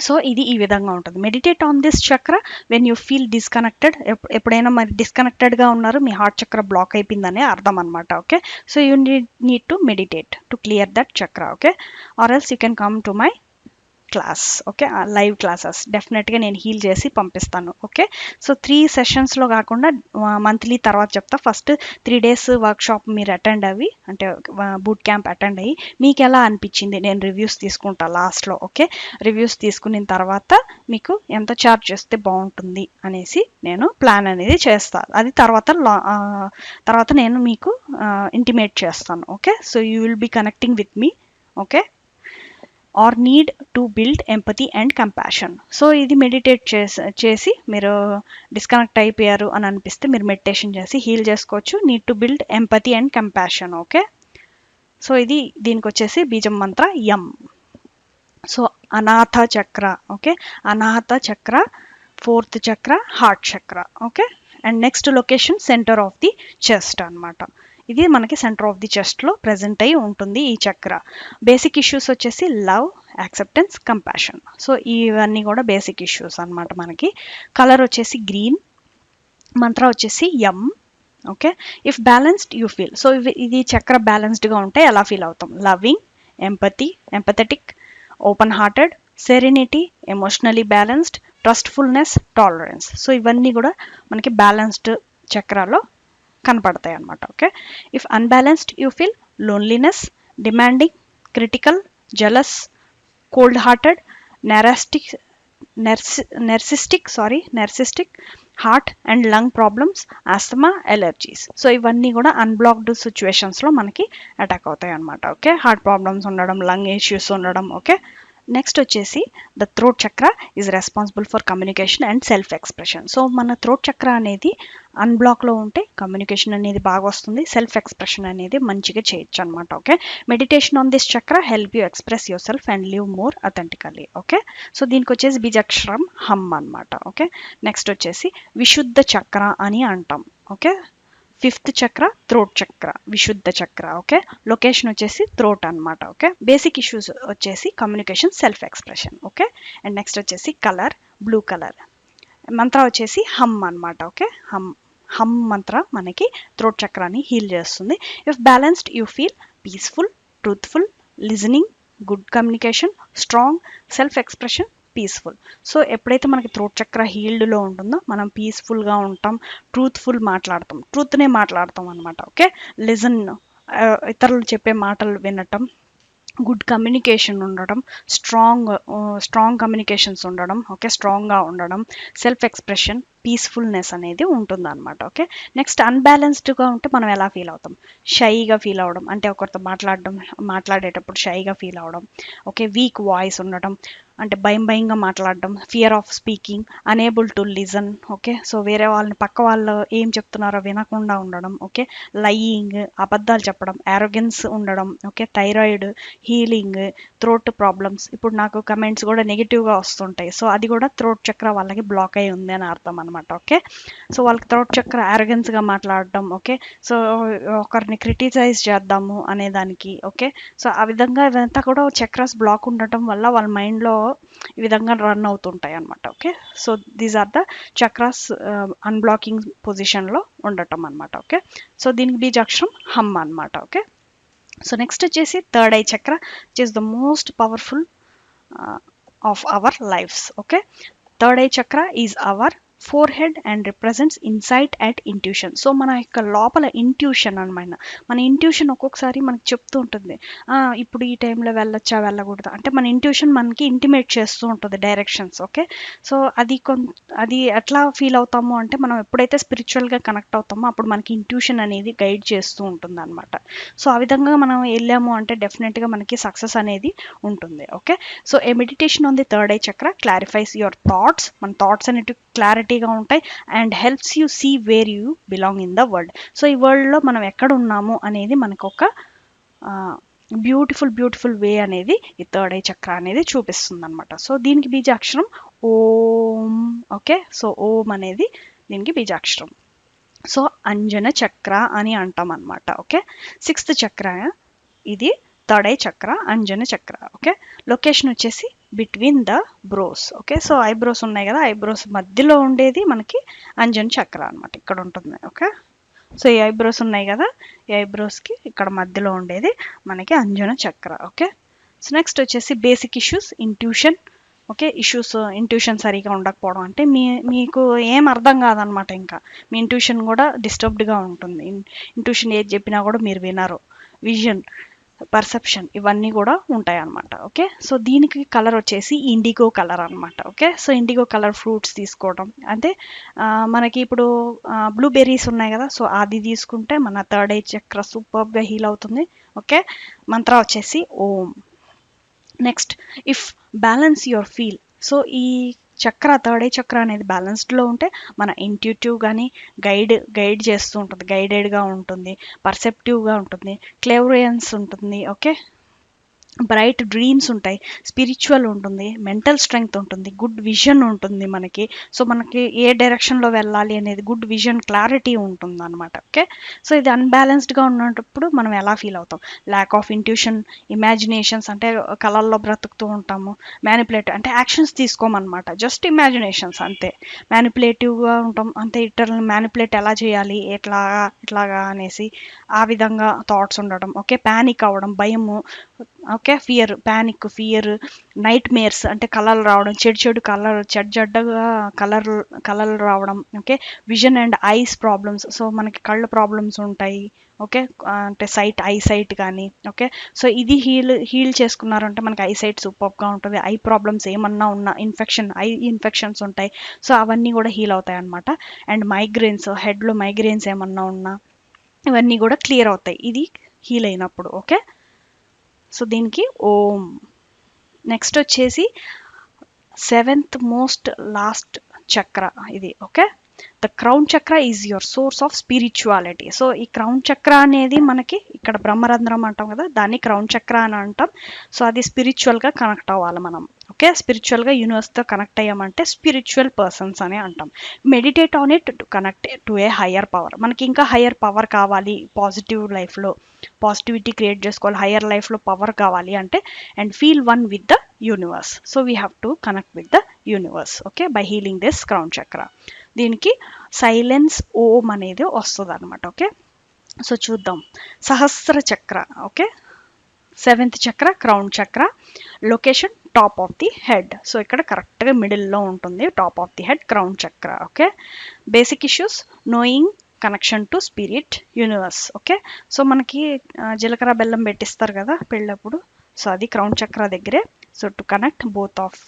సో ఇది ఈ విధంగా ఉంటుంది. మెడిటేట్ ఆన్ దిస్ చక్ర వెన్ యూ ఫీల్ డిస్కనెక్టెడ్. ఎప్పుడైనా మరి డిస్కనెక్టెడ్గా ఉన్నారు, మీ హార్ట్ చక్ర బ్లాక్ అయిపోయిందనే అర్థం అనమాట. Okay, so you need to meditate to clear that chakra. Okay, or else you can come to my class. Okay, live classes డెఫినెట్గా నేను హీల్ చేసి పంపిస్తాను. ఓకే, సో 3 సెషన్స్లో కాకుండా మంత్లీ తర్వాత చెప్తా. ఫస్ట్ 3 days వర్క్షాప్ మీరు అటెండ్ అయ్యి, అంటే బూట్ క్యాంప్ అటెండ్ అయ్యి మీకు ఎలా అనిపించింది నేను రివ్యూస్ తీసుకుంటా లాస్ట్లో. ఓకే, రివ్యూస్ తీసుకున్న తర్వాత మీకు ఎంత ఛార్జ్ చేస్తే బాగుంటుంది అనేసి నేను ప్లాన్ అనేది చేస్తాను. అది తర్వాత నేను మీకు ఇంటిమేట్ చేస్తాను. Okay, so you will be connecting with me. Okay, or need to build empathy and compassion. So ఇది మెడిటేట్ చేసి మీరు డిస్కనెక్ట్ అయిపోయారు అని అనిపిస్తే మీరు మెడిటేషన్ చేసి హీల్ చేసుకోవచ్చు. Need to build empathy and compassion. Okay, so ఇది దీనికి వచ్చేసి బీజం మంత్ర యం. సో అనాథ చక్ర. ఓకే, అనాథ చక్ర 4th చక్ర హార్ట్ చక్ర. Okay, and next location centre of the chest అనమాట. ఇది మనకి సెంటర్ ఆఫ్ ది చెస్ట్లో ప్రెజెంట్ అయి ఉంటుంది ఈ చక్ర. బేసిక్ ఇష్యూస్ వచ్చేసి లవ్, యాక్సెప్టెన్స్, కంపాషన్. సో ఇవన్నీ కూడా బేసిక్ ఇష్యూస్ అనమాట మనకి. కలర్ వచ్చేసి గ్రీన్, మంత్ర వచ్చేసి yam. Okay, if balanced you feel. So ఇది చక్ర బ్యాలెన్స్డ్గా ఉంటే ఎలా ఫీల్ అవుతాం? Loving, empathetic, open hearted, serenity, emotionally balanced, trustfulness, tolerance. So ఇవన్నీ కూడా మనకి బ్యాలెన్స్డ్ చక్రాలో కనపడతాయి అన్నమాట. Okay, if unbalanced you feel loneliness, demanding, critical, jealous, cold hearted, narcissistic, heart and lung problems, asthma, allergies. So ఇవన్నీ కూడా unblocked సిచ్యువేషన్స్లో మనకి అటాక్ అవుతాయి అన్నమాట. ఓకే, హార్ట్ ప్రాబ్లమ్స్ ఉండడం, లంగ్ ఇష్యూస్ ఉండడం. ఓకే, నెక్స్ట్ వచ్చేసి ద థ్రోట్ చక్ర is responsible for communication and self expression. So మన థ్రోట్ చక్ర అనేది అన్బ్లాక్లో ఉంటే కమ్యూనికేషన్ అనేది బాగా వస్తుంది, సెల్ఫ్ ఎక్స్ప్రెషన్ అనేది మంచిగా చేయొచ్చు అనమాట. ఓకే, మెడిటేషన్ ఆన్ దిస్ చక్ర help you express your self and live more అథెంటికలీ. Okay, so దీనికి వచ్చేసి బీజాక్షరం హమ్ అనమాట. ఓకే, నెక్స్ట్ వచ్చేసి విశుద్ధ చక్ర అని అంటాం. ఓకే, 5th చక్ర థ్రోట్ చక్ర, విశుద్ధ చక్ర. ఓకే, లొకేషన్ వచ్చేసి థ్రోట్ అనమాట. ఓకే, బేసిక్ ఇష్యూస్ వచ్చేసి communication, self expression. Okay, and next వచ్చేసి కలర్ బ్లూ కలర్. మంత్ర వచ్చేసి హమ్ అనమాట. ఓకే, హమ్ మంత్ర మనకి థ్రోట్ చక్రాన్ని హీల్ చేస్తుంది. If balanced you feel peaceful, truthful, listening, good communication, strong, self expression, peaceful. So ఎప్పుడైతే మనకి థ్రోట్ చక్ర హీల్డ్లో ఉంటుందో మనం పీస్ఫుల్గా ఉంటాం, ట్రూత్నే మాట్లాడతాం అనమాట. ఓకే, లిజన్, ఇతరులు చెప్పే మాటలు వినటం, గుడ్ కమ్యూనికేషన్ ఉండడం, స్ట్రాంగ్ కమ్యూనికేషన్స్ ఉండడం. ఓకే, స్ట్రాంగ్గా ఉండడం, సెల్ఫ్ ఎక్స్ప్రెషన్, పీస్ఫుల్నెస్ అనేది ఉంటుంది అనమాట. ఓకే, నెక్స్ట్ అన్బ్యాలెన్స్డ్గా ఉంటే మనం ఎలా ఫీల్ అవుతాం? షైగా ఫీల్ అవడం, అంటే ఒకరితో మాట్లాడేటప్పుడు షైగా ఫీల్ అవడం. ఓకే, వీక్ వాయిస్ ఉండడం, అంటే భయంగా మాట్లాడడం, fear of speaking, unable to listen. Okay, so వేరే పక్క వాళ్ళు ఏం చెప్తున్నారో వినకుండా ఉండడం. ఓకే, లయింగ్, అబద్ధాలు చెప్పడం, యారోగెన్స్ ఉండడం. Okay, thyroid, healing, throat problems. ఇప్పుడు నాకు కమెంట్స్ కూడా నెగిటివ్గా వస్తుంటాయి. సో అది కూడా థ్రోట్ చక్ర వాళ్ళకి బ్లాక్ అయి ఉంది అని అర్థం అనమాట. ఓకే, సో వాళ్ళకి థ్రోట్ చక్ర యారోగెన్స్గా మాట్లాడడం. ఓకే, సో ఒకరిని క్రిటిసైజ్ చేద్దాము అనేదానికి. ఓకే, సో ఆ విధంగా ఇదంతా కూడా చక్రాస్ బ్లాక్ ఉండటం వల్ల వాళ్ళ మైండ్లో ఈ విధంగా రన్ అవుతుంటాయి అనమాట. Okay, so these are the chakras unblocking పొజిషన్లో ఉండటం అనమాట. ఓకే, సో దీనికి బీజాక్షరం హమ్ అనమాట. ఓకే, సో నెక్స్ట్ వచ్చేసి third eye chakra which is the most powerful of our lives. Okay, third eye chakra is our forehead and represents insight and intuition. So మన యొక్క లోపల ఇంట్యూషన్ అనమాట. మన ఇంట్యూషన్ ఒక్కొక్కసారి మనకి చెప్తూ ఉంటుంది, ఇప్పుడు ఈ టైంలో వెళ్ళొచ్చా వెళ్ళకూడదు అంటే మన ఇంట్యూషన్ మనకి ఇంటిమేట్ చేస్తూ ఉంటుంది డైరెక్షన్స్. ఓకే, సో అది ఎట్లా ఫీల్ అవుతాము అంటే మనం ఎప్పుడైతే స్పిరిచువల్గా కనెక్ట్ అవుతామో అప్పుడు మనకి ఇంట్యూషన్ అనేది గైడ్ చేస్తూ ఉంటుంది అనమాట. సో ఆ విధంగా మనం వెళ్ళాము అంటే డెఫినెట్గా మనకి సక్సెస్ అనేది ఉంటుంది. Okay, so a meditation on the third eye chakra clarifies your thoughts. మన థాట్స్ అనేవి క్లారిటీగా ఉంటాయి and helps you see where you belong in the world. So ఈ వరల్డ్లో మనం ఎక్కడ ఉన్నాము అనేది మనకు ఒక బ్యూటిఫుల్ వే అనేది ఈ థర్డ్ ఐ చక్ర అనేది చూపిస్తుంది అనమాట. సో దీనికి బీజాక్షరం ఓం. ఓకే, సో ఓం అనేది దీనికి బీజాక్షరం. సో అంజన చక్ర అని అంటాం అనమాట. ఓకే, 6th చక్ర ఇది థర్డ్ ఐ చక్ర, అంజన చక్ర. ఓకే, లొకేషన్ వచ్చేసి between the bros. Okay, so eyebrows ఉన్నాయి కదా, ఐబ్రోస్ మధ్యలో ఉండేది మనకి అంజన చక్ర అనమాట, ఇక్కడ ఉంటుంది. ఓకే, సో ఈ ఐబ్రోస్ ఉన్నాయి కదా, ఈ ఐబ్రోస్కి ఇక్కడ మధ్యలో ఉండేది మనకి అంజన చక్ర. ఓకే, సో నెక్స్ట్ వచ్చేసి basic issues, intuition. Okay, issues intuition సరిగా ఉండకపోవడం అంటే మీకు ఏం అర్థం కాదనమాట. ఇంకా మీ ఇంట్యూషన్ కూడా డిస్టర్బ్డ్గా ఉంటుంది. ఇంట్యూషన్ ఏది చెప్పినా కూడా మీరు వినరు. విజన్, పర్సెప్షన్ ఇవన్నీ కూడా ఉంటాయి అన్నమాట. ఓకే, సో దీనికి కలర్ వచ్చేసి ఇండిగో కలర్ అనమాట. Okay, so IndiGo colour fruits తీసుకోవడం అంటే మనకి ఇప్పుడు బ్లూబెర్రీస్ ఉన్నాయి కదా, సో అది తీసుకుంటే మన థర్డ్ ఐ చక్ర సూపర్గా హీల్ అవుతుంది. ఓకే, మంత్ర వచ్చేసి Om. Next, if balance your feel. So ఈ చక్ర, థర్డ్ ఐ చక్ర అనేది బ్యాలెన్స్డ్లో ఉంటే మన ఇంట్యూటివ్ కానీ గైడ్ చేస్తూ ఉంటుంది, గైడెడ్గా ఉంటుంది, పర్సెప్టివ్గా ఉంటుంది, క్లెవరియన్స్ ఉంటుంది. ఓకే, బ్రైట్ డ్రీమ్స్ ఉంటాయి, స్పిరిచువల్ ఉంటుంది, మెంటల్ స్ట్రెంగ్త్ ఉంటుంది, గుడ్ విజన్ ఉంటుంది మనకి. సో మనకి ఏ డైరెక్షన్లో వెళ్ళాలి అనేది గుడ్ విజన్, క్లారిటీ ఉంటుంది అనమాట. ఓకే, సో ఇది అన్బ్యాలెన్స్డ్గా ఉన్నప్పుడు మనం ఎలా ఫీల్ అవుతాం? ల్యాక్ ఆఫ్ ఇంట్యూషన్, ఇమాజినేషన్స్ అంటే కళల్లో బ్రతుకుతూ ఉంటాము. మ్యానిపులేటివ్ అంటే యాక్షన్స్ తీసుకోమన్నమాట, జస్ట్ ఇమాజినేషన్స్ అంతే. మ్యానిపులేటివ్గా ఉంటాం అంతే, ఇతరులను మ్యానిపులేట్ ఎలా చేయాలి, ఎట్లాగా అనేసి ఆ విధంగా థాట్స్ ఉండడం. ఓకే, ప్యానిక్ అవ్వడం, భయము. ఓకే, ఫియర్, నైట్ మేర్స్ అంటే కలలు రావడం, చెడు చెడ్డగా కలలు రావడం. Okay, vision and ice problems. So మనకి కళ్ళ ప్రాబ్లమ్స్ ఉంటాయి. ఓకే, అంటే ఐ సైట్ కానీ. ఓకే, సో ఇది హీల్ చేసుకున్నారంటే మనకి ఐ సైట్ సూపర్గా ఉంటుంది. ఐ ప్రాబ్లమ్స్ ఏమన్నా ఉన్నా, ఐ ఇన్ఫెక్షన్స్ ఉంటాయి, సో అవన్నీ కూడా హీల్ అవుతాయి అనమాట. అండ్ మైగ్రేన్స్, హెడ్లో మైగ్రేన్స్ ఏమన్నా ఉన్నా ఇవన్నీ కూడా క్లియర్ అవుతాయి ఇది హీల్ అయినప్పుడు. ఓకే, సో దీనికి ఓం. నెక్స్ట్ వచ్చేసి 7th మోస్ట్ లాస్ట్ చక్ర ఇది. ఓకే, ద క్రౌన్ చక్ర is your source of spirituality. So ఈ క్రౌన్ చక్ర అనేది మనకి ఇక్కడ బ్రహ్మరంధ్రం అంటాం కదా, దాన్ని క్రౌన్ చక్ర అని అంటాం. సో అది స్పిరిచువల్గా కనెక్ట్ అవ్వాలి మనం. ఓకే, స్పిరిచువల్గా యూనివర్స్తో కనెక్ట్ అయ్యామంటే స్పిరిచువల్ పర్సన్స్ అని అంటాం. Meditate on it to connect to A higher power. మనకి ఇంకా హయ్యర్ పవర్ కావాలి, పాజిటివ్ లైఫ్లో పాజిటివిటీ క్రియేట్ చేసుకోవాలి, హయ్యర్ లైఫ్లో పవర్ కావాలి అంటే, and feel one with the universe. So we have to connect with the universe. Okay, by healing this crown చక్ర. దీనికి సైలెన్స్ ఓం అనేది వస్తుంది అనమాట. ఓకే, సో చూద్దాం. సహస్ర చక్ర. Okay, 7th chakra crown chakra, location top of the head. So ఇక్కడ కరెక్ట్గా మిడిల్లో ఉంటుంది, top of the head crown chakra. Okay, basic issues, knowing, connection to spirit, universe. Okay, so మనకి జీలకర్ర బెల్లం పెట్టిస్తారు కదా పెళ్ళప్పుడు, సో అది క్రౌన్ చక్ర దగ్గరే. So to connect both of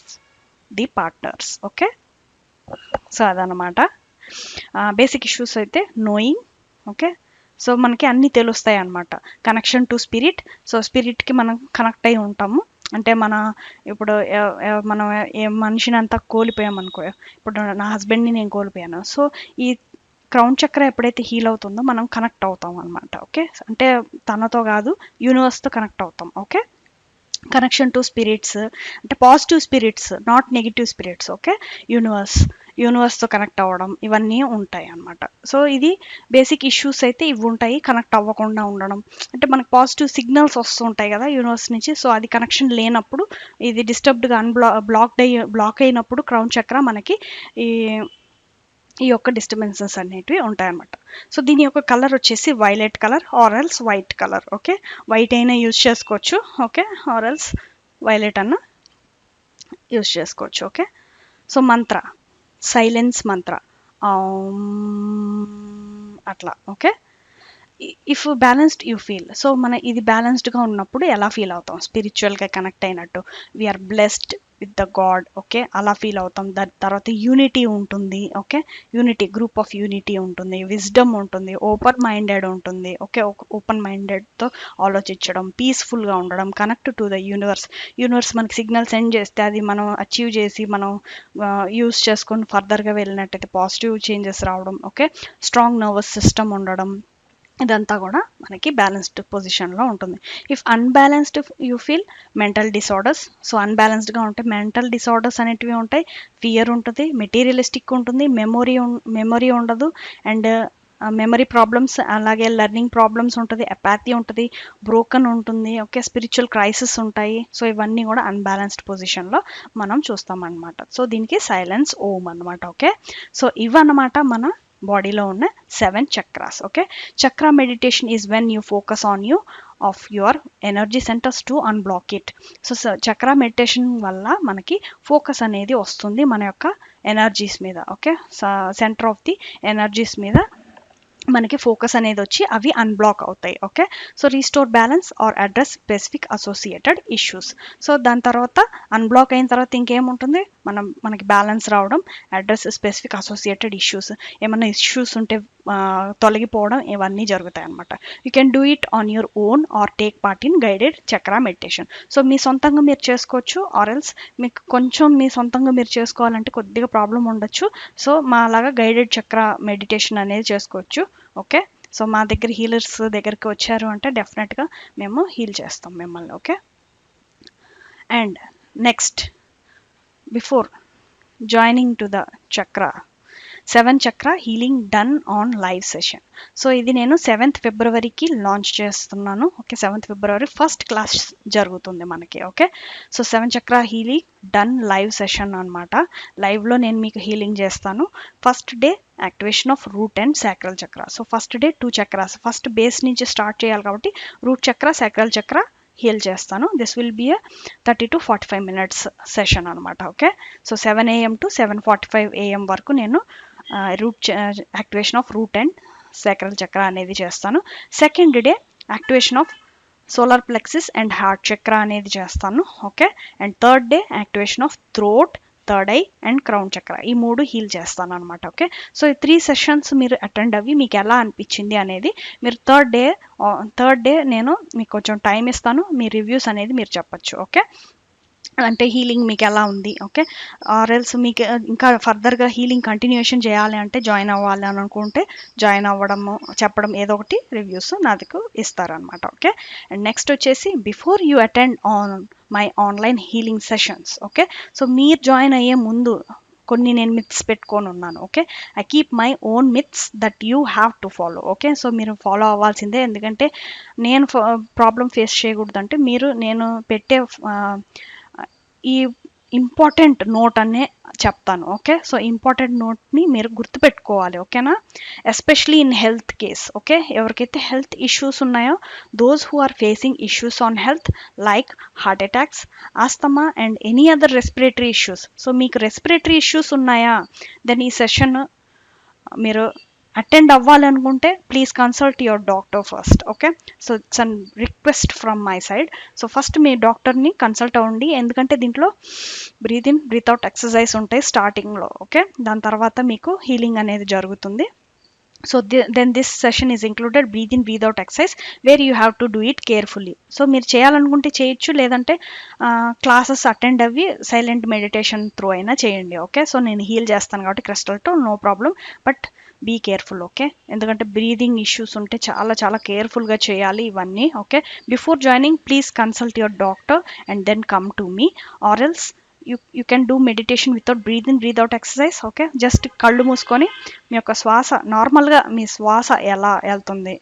the partners. Okay, so అదనమాట. బేసిక్ ఇష్యూస్ అయితే నోయింగ్. ఓకే, సో మనకి అన్నీ తెలుస్తాయి అన్నమాట. కనెక్షన్ టు స్పిరిట్, సో స్పిరిట్కి మనం కనెక్ట్ అయి ఉంటాము. అంటే ఇప్పుడు మనం ఏ మనిషిని అంతా కోల్పోయామనుకో, ఇప్పుడు నా హస్బెండ్ని నేను కోల్పోయాను, సో ఈ క్రౌన్ చక్ర ఎప్పుడైతే హీల్ అవుతుందో మనం కనెక్ట్ అవుతాం అనమాట. ఓకే, అంటే తనతో కాదు, యూనివర్స్తో కనెక్ట్ అవుతాం. ఓకే, కనెక్షన్ టు స్పిరిట్స్ అంటే positive spirits, not negative spirits. Okay, యూనివర్స్తో కనెక్ట్ అవ్వడం ఇవన్నీ ఉంటాయి అన్నమాట. సో ఇది బేసిక్ ఇష్యూస్ అయితే ఇవి ఉంటాయి, కనెక్ట్ అవ్వకుండా ఉండడం. అంటే మనకు పాజిటివ్ సిగ్నల్స్ వస్తూ ఉంటాయి కదా యూనివర్స్ నుంచి, సో అది కనెక్షన్ లేనప్పుడు, ఇది డిస్టర్బ్డ్గా బ్లాక్ అయినప్పుడు క్రౌన్ చక్ర మనకి ఈ యొక్క డిస్టర్బెన్సెస్ అనేటివి ఉంటాయన్నమాట. సో దీని యొక్క కలర్ వచ్చేసి violet colour or else white colour. Okay, white అయినా యూజ్ చేసుకోవచ్చు. ఓకే, ఆర్ ఎల్స్ వైలెట్ అన్న యూజ్ చేసుకోవచ్చు. Okay, so mantra, silence mantra అట్లా. Okay, if balanced you feel. So ఇది బ్యాలెన్స్డ్గా ఉన్నప్పుడు ఎలా ఫీల్ అవుతాం? స్పిరిచువల్గా కనెక్ట్ అయినట్టు, we're blessed with the god. Okay, అలా ఫీల్ అవుతాం. దాని తర్వాత యూనిటీ ఉంటుంది. Okay, unity, group of unity ఉంటుంది, విజ్డమ్ ఉంటుంది, ఓపెన్ మైండెడ్ ఉంటుంది. ఓకే, ఓపెన్ మైండెడ్తో ఆలోచించడం, పీస్ఫుల్గా ఉండడం, కనెక్ట్ టు ద యూనివర్స్ మనకి సిగ్నల్ సెండ్ చేస్తే అది మనం అచీవ్ చేసి మనం యూస్ చేసుకొని ఫర్దర్గా వెళ్ళినట్టయితే పాజిటివ్ చేంజెస్ రావడం. ఓకే, స్ట్రాంగ్ నర్వస్ సిస్టమ్ ఉండడం, ఇదంతా కూడా మనకి బ్యాలెన్స్డ్ పొజిషన్లో ఉంటుంది. If unbalanced you feel mental disorders. So అన్బ్యాలెన్స్డ్గా ఉంటే మెంటల్ డిసార్డర్స్ అనేటివి ఉంటాయి, ఫియర్ ఉంటుంది, మెటీరియలిస్టిక్ ఉంటుంది, మెమొరీ ఉండదు, అండ్ మెమరీ ప్రాబ్లమ్స్, అలాగే లెర్నింగ్ ప్రాబ్లమ్స్ ఉంటుంది, అపాథీ ఉంటుంది, బ్రోకన్ ఉంటుంది. ఓకే, స్పిరిచువల్ క్రైసిస్ ఉంటాయి. సో ఇవన్నీ కూడా అన్బ్యాలెన్స్డ్ పొజిషన్లో మనం చూస్తామన్నమాట. సో దీనికి సైలెన్స్ ఓం అనమాట. ఓకే, సో ఇవన్నమాట మన బాడీలో ఉన్న 7 చక్రాస్. ఓకే, చక్ర meditation is when you focus on you of your energy centres to unblock it. So చక్ర మెడిటేషన్ వల్ల మనకి ఫోకస్ అనేది వస్తుంది మన యొక్క ఎనర్జీస్ మీద. Okay, centre of the energies మీద మనకి ఫోకస్ అనేది వచ్చి అవి అన్బ్లాక్ అవుతాయి. Okay, so restore balance or address specific associated issues. So దాని తర్వాత అన్బ్లాక్ అయిన తర్వాత ఇంకేముంటుంది, మనకి బ్యాలెన్స్ రావడం, అడ్రస్ స్పెసిఫిక్ అసోసియేటెడ్ ఇష్యూస్, ఏమైనా ఇష్యూస్ ఉంటే తొలగిపోవడం, ఇవన్నీ జరుగుతాయి అనమాట. You can do it on your own or take part in guided chakra meditation. So మీ సొంతంగా మీరు చేసుకోవచ్చు, ఆర్ ఎల్స్ మీకు కొంచెం మీ సొంతంగా మీరు చేసుకోవాలంటే కొద్దిగా ప్రాబ్లం ఉండొచ్చు. సో మా లాగా గైడెడ్ చక్ర మెడిటేషన్ అనేది చేసుకోవచ్చు. ఓకే, సో మా దగ్గర హీలర్స్ దగ్గరికి వచ్చారు అంటే డెఫినెట్గా మేము హీల్ చేస్తాం మిమ్మల్ని. Okay, and next before joining to the చక్ర 7 చక్ర healing done on live session. So ఇది నేను 7th ఫిబ్రవరికి లాంచ్ చేస్తున్నాను. ఓకే, 7th ఫిబ్రవరి ఫస్ట్ క్లాస్ జరుగుతుంది మనకి. ఓకే, సో 7 చక్ర హీలింగ్ డన్ లైవ్ సెషన్ అనమాట. లైవ్లో నేను మీకు హీలింగ్ చేస్తాను. First day activation of root and sacral chakra. So first day 2 chakras, first base నుంచి స్టార్ట్ చేయాలి కాబట్టి root chakra, sacral chakra heal చేస్తాను. This will be 30 to 45 minutes session అనమాట. Okay, so 7 AM to 7:45 AM వరకు నేను activation of root and sacral chakra అనేది చేస్తాను. Second day activation of solar plexus and heart chakra అనేది చేస్తాను. Okay, and third day activation of throat, third I and crown చక్ర, ఈ 3 heal చేస్తాను అనమాట. ఓకే, సో ఈ 3 సెషన్స్ మీరు అటెండ్ అవ్వి మీకు ఎలా అనిపించింది అనేది మీరు థర్డ్ డే నేను మీకు కొంచెం టైం ఇస్తాను, మీ రివ్యూస్ అనేది మీరు చెప్పచ్చు. ఓకే, అంటే హీలింగ్ మీకు ఎలా ఉంది. ఓకే, ఆర్ఎల్స్ మీకు ఇంకా ఫర్దర్గా హీలింగ్ కంటిన్యూషన్ చేయాలి అంటే జాయిన్ అవ్వాలి అని అనుకుంటే జాయిన్ అవ్వడము, చెప్పడం, ఏదో ఒకటి రివ్యూస్ నాదికు ఇస్తారనమాట. ఓకే, అండ్ నెక్స్ట్ వచ్చేసి before you attend on my online healing sessions. Okay, so మీరు జాయిన్ అయ్యే ముందు కొన్ని నేను మిత్స్ పెట్టుకొని ఉన్నాను. Okay, I keep my own myths that you have to follow. Okay, so మీరు ఫాలో అవ్వాల్సిందే, ఎందుకంటే నేను ప్రాబ్లం ఫేస్ చేయకూడదంటే మీరు నేను పెట్టే ఈ ఇంపార్టెంట్ నోట్ అనే చెప్తాను. ఓకే, సో ఇంపార్టెంట్ నోట్ని మీరు గుర్తుపెట్టుకోవాలి. ఓకేనా, especially in health case. Okay, ఎవరికైతే హెల్త్ ఇష్యూస్ ఉన్నాయో, those who are facing issues on health like heart attacks, asthma and any other respiratory issues. So మీకు రెస్పిరేటరీ ఇష్యూస్ ఉన్నాయా, then ఈ సెషన్ మీరు attend అవ్వాలనుకుంటే please consult your doctor first. Okay, so it's an request from my side. So first మీ డాక్టర్ని consult అవ్వండి, ఎందుకంటే దీంట్లో breathe in breathe out exercise ఉంటాయి స్టార్టింగ్లో. ఓకే, దాని తర్వాత మీకు హీలింగ్ అనేది జరుగుతుంది. So then this session is included breathe in breathe out exercise where you have to do it carefully. So మీరు చేయాలనుకుంటే చేయొచ్చు, లేదంటే క్లాసెస్ అటెండ్ అవ్వి సైలెంట్ మెడిటేషన్ త్రూ అయినా చేయండి. ఓకే, సో నేను హీల్ చేస్తాను కాబట్టి క్రిస్టల్తో no problem, but be careful. Okay, ఎందుకంటే బ్రీదింగ్ ఇష్యూస్ ఉంటే చాలా చాలా కేర్ఫుల్గా చేయాలి ఇవన్నీ. Okay, before joining please consult your doctor and then come to me, are else you can do meditation without breathe in breathe out exercise. Okay, just కళ్ళు మూసుకొని మీ యొక్క శ్వాస నార్మల్గా, మీ శ్వాస ఎలా వెళ్తుంది,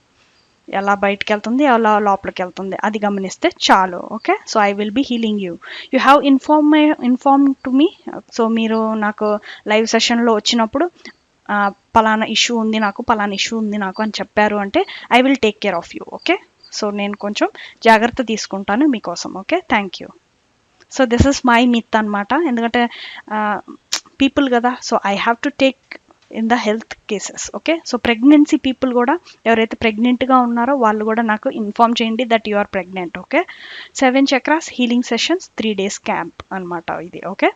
ఎలా బయటకు వెళ్తుంది, ఎలా లోపలికి వెళ్తుంది, అది గమనిస్తే చాలు. Okay, so I will be healing you. You have inform to me. So మీరు నాకు లైవ్ సెషన్లో వచ్చినప్పుడు పలానా ఇష్యూ ఉంది నాకు అని చెప్పారు అంటే I will take care of you. Okay, so నేను కొంచెం జాగ్రత్త తీసుకుంటాను మీకోసం. Okay, thank you. So this is my myth అనమాట, ఎందుకంటే పీపుల్ కదా, so I have to take in the health cases. Okay, so pregnancy people కూడా, ఎవరైతే ప్రెగ్నెంట్గా ఉన్నారో వాళ్ళు కూడా నాకు ఇన్ఫార్మ్ చేయండి that you are pregnant. Okay, 7 chakras healing sessions 3 days camp అనమాట ఇది. Okay,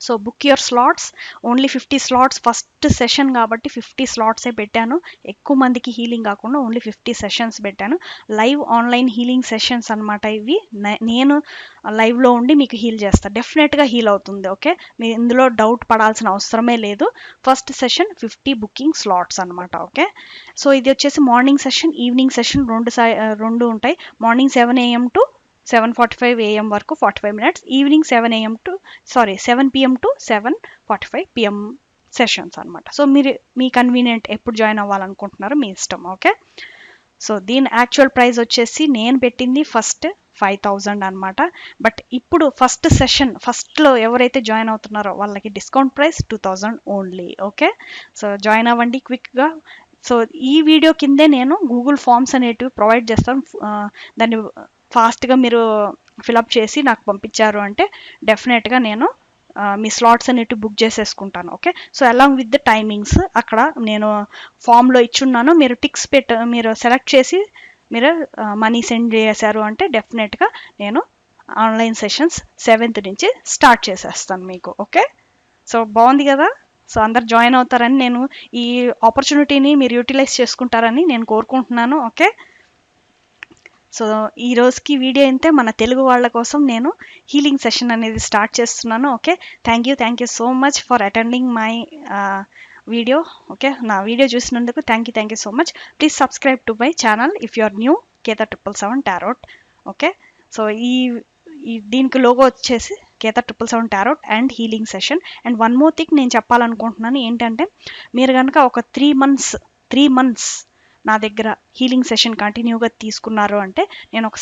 so book your slots, only 50 slots first session కాబట్టి 50 slots పెట్టాను, ఎక్కువ మందికి హీలింగ్ కాకుండా ఓన్లీ 50 sessions పెట్టాను. లైవ్ ఆన్లైన్ హీలింగ్ సెషన్స్ అనమాట ఇవి. నేను లైవ్లో ఉండి మీకు హీల్ చేస్తాను, డెఫినెట్గా హీల్ అవుతుంది. ఓకే, మీరు ఇందులో డౌట్ పడాల్సిన అవసరమే లేదు. ఫస్ట్ సెషన్ 50 బుకింగ్ స్లాట్స్ అనమాట. ఓకే, సో ఇది వచ్చేసి మార్నింగ్ సెషన్, ఈవినింగ్ సెషన్ రెండు ఉంటాయి. మార్నింగ్ 7 AM to 7:45 AM వరకు 45 minutes, evening 7 PM to 7:45 PM sessions అనమాట. సో మీరు మీ కన్వీనియంట్ ఎప్పుడు జాయిన్ అవ్వాలనుకుంటున్నారో మీ ఇష్టం. ఓకే, సో దీని యాక్చువల్ ప్రైస్ వచ్చేసి నేను పెట్టింది ఫస్ట్ 5,000 అనమాట, బట్ ఇప్పుడు ఫస్ట్ సెషన్ ఫస్ట్లో ఎవరైతే జాయిన్ అవుతున్నారో వాళ్ళకి discount price 2,000 only. Okay, so join అవ్వండి క్విక్గా. సో ఈ వీడియో కిందే నేను గూగుల్ ఫామ్స్ అనేటివి ప్రొవైడ్ చేస్తాను. దాన్ని ఫాస్ట్గా మీరు ఫిలప్ చేసి నాకు పంపించారు అంటే డెఫినెట్గా నేను మీ స్లాట్స్ అనేటివి బుక్ చేసేసుకుంటాను. Okay, so along with the timings అక్కడ నేను ఫామ్లో ఇచ్చున్నాను. మీరు టిక్స్ మీరు సెలెక్ట్ చేసి మీరు మనీ సెండ్ చేశారు అంటే డెఫినెట్గా నేను ఆన్లైన్ సెషన్స్ 7th నుంచి స్టార్ట్ చేసేస్తాను మీకు. ఓకే, సో బాగుంది కదా. సో అందరు జాయిన్ అవుతారని నేను, ఈ ఆపర్చునిటీని మీరు యూటిలైజ్ చేసుకుంటారని నేను కోరుకుంటున్నాను. ఓకే, సో ఈ రోజుకి వీడియో అయితే మన తెలుగు వాళ్ళ కోసం నేను హీలింగ్ సెషన్ అనేది స్టార్ట్ చేస్తున్నాను. Okay, thank you so much for attending my video. Okay, నా వీడియో చూసినందుకు thank you so much. Please subscribe to my channel if you are new, Ketha 777 tarot. Okay, so దీనికి లోగో వచ్చేసి Ketha 777 tarot and healing session. And one more thing నేను చెప్పాలనుకుంటున్నాను ఏంటంటే, మీరు కనుక ఒక 3 months నా దగ్గర హీలింగ్ సెషన్ కంటిన్యూగా తీసుకున్నారు అంటే నేను ఒక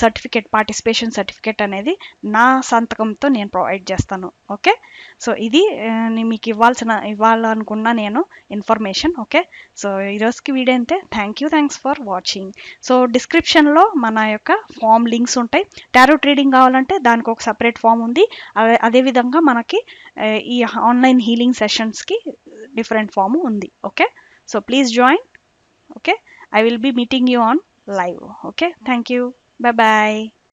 పార్టిసిపేషన్ సర్టిఫికేట్ అనేది నా సంతకంతో నేను ప్రొవైడ్ చేస్తాను. ఓకే, సో ఇది మీకు ఇవ్వాలనుకున్న నేను ఇన్ఫర్మేషన్. ఓకే, సో ఈరోజుకి వీడియో అంతే. Thanks for watching. సో డిస్క్రిప్షన్లో మన యొక్క ఫామ్ లింక్స్ ఉంటాయి. టారో ట్రీడింగ్ కావాలంటే దానికి ఒక సపరేట్ ఫామ్ ఉంది. అదేవిధంగా మనకి ఈ ఆన్లైన్ హీలింగ్ సెషన్స్కి డిఫరెంట్ ఫామ్ ఉంది. Okay, so please join. Okay, I will be meeting you on live. Okay, thank you. Bye bye.